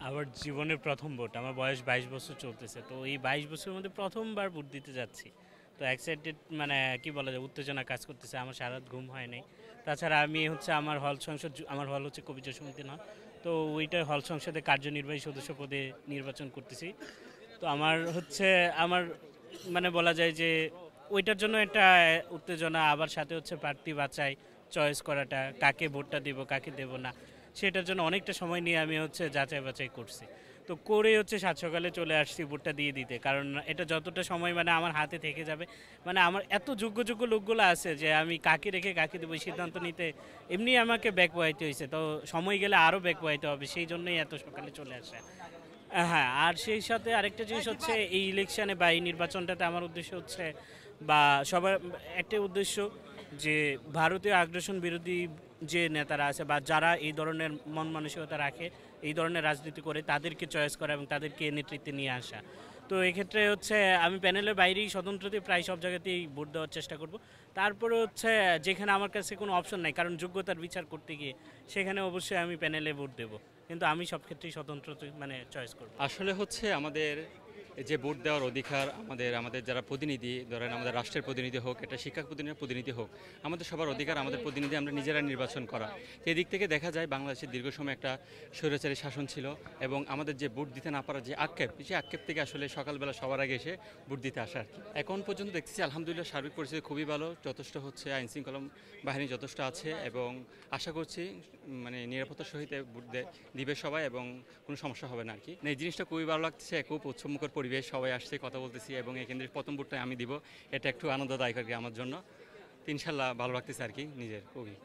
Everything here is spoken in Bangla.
আমার জীবনের প্রথম ভোট। আমার বয়স ২২ বছর চলতেছে। তো এই ২২ বছরের মধ্যে প্রথমবার ভোট দিতে যাচ্ছি। তো এক্সাইটেড মানে কি বলা যায় উত্তেজনা কাজ করতেছে। আমার সারা রাত ঘুম হয় নাই। তাছাড়া আমি হচ্ছে আমার হল সংসদ আমার হল হচ্ছে কবিতা সমিতি না। তো ওইটার হল সংসদে কার্যনির্বাহী সদস্য পদে নির্বাচন করতেছি। তো আমার হচ্ছে আমার মানে বলা যায় যে ওইটার জন্য একটা উত্তেজনা আবার সাথে হচ্ছে প্রার্থী বাছাই চয়েস করাটা কাকে ভোটটা দিব কাকে দেব না সেটার জন্য অনেকটা সময় নিয়ে আমি হচ্ছে যাচাই বাছাই করছি তো করে হচ্ছে সাত সকালে চলে আসছি ভোটটা দিয়ে দিতে কারণ এটা যতটা সময় মানে আমার হাতে থেকে যাবে মানে আমার এত যোগ্য যোগ্য লোকগুলো আছে যে আমি কাকে রেখে কাকে দেবো এই সিদ্ধান্ত নিতে এমনি আমাকে ব্যাক পোয়াইতে হয়েছে তো সময় গেলে আরও ব্যাক পোয়াইতে হবে সেই জন্যই এত সকালে চলে আসা হ্যাঁ, আর সেই সাথে আরেকটা জিনিস হচ্ছে এই ইলেকশনে বা এই নির্বাচনটাতে আমার উদ্দেশ্য হচ্ছে বা সবার একটাই উদ্দেশ্য যে ভারতীয় আগ্রাসন বিরোধী যে নেতারা আছে বা যারা এই ধরনের মন মানসিকতা রাখে এই ধরনের রাজনীতি করে তাদেরকে চয়েস করা এবং তাদেরকে নেতৃত্বে নিয়ে আসা তো এক্ষেত্রে হচ্ছে আমি প্যানেলের বাইরেই স্বতন্ত্রতে প্রায় সব জায়গাতেই ভোট দেওয়ার চেষ্টা করব তারপরে হচ্ছে যেখানে আমার কাছে কোনো অপশন নাই কারণ যোগ্যতার বিচার করতে গিয়ে সেখানে অবশ্যই আমি প্যানেলে ভোট দেবো কিন্তু আমি সব ক্ষেত্রেই স্বতন্ত্র মানে চয়েস করব আসলে হচ্ছে আমাদের যে ভোট দেওয়ার অধিকার আমাদের যারা প্রতিনিধি ধরেন আমাদের রাষ্ট্রের প্রতিনিধি হোক এটা শিক্ষা প্রতিনিধি হোক আমাদের সবার অধিকার আমাদের প্রতিনিধি আমরা নিজেরা নির্বাচন করা এই দিক থেকে দেখা যায় বাংলাদেশের দীর্ঘ সময় একটা স্বৈরাচারী শাসন ছিল এবং আমাদের যে ভোট দিতে না পারা যে আক্ষেপ সেই আক্ষেপ থেকে আসলে সকালবেলা সবার আগে এসে ভোট দিতে আসা আর কি এখন পর্যন্ত দেখতেছি আলহামদুলিল্লাহ সার্বিক পরিস্থিতি খুবই ভালো যথেষ্ট হচ্ছে আইনশৃঙ্খলা বাহিনী যথেষ্ট আছে এবং আশা করছি মানে নিরাপত্তার সহিত ভোট দিবে সবাই এবং কোনো সমস্যা হবে না আর কি এই জিনিসটা খুবই ভালো লাগছে খুব উৎসবমুখর পরিবেশ সবাই আসছে কথা বলতেছি এবং এই কেন্দ্রের প্রথম ভোটটা আমি দিব এটা একটু আনন্দদায়ক আর কি আমার জন্য ইনশাল্লাহ ভালো লাগতেছে আর কি নিজের খুবই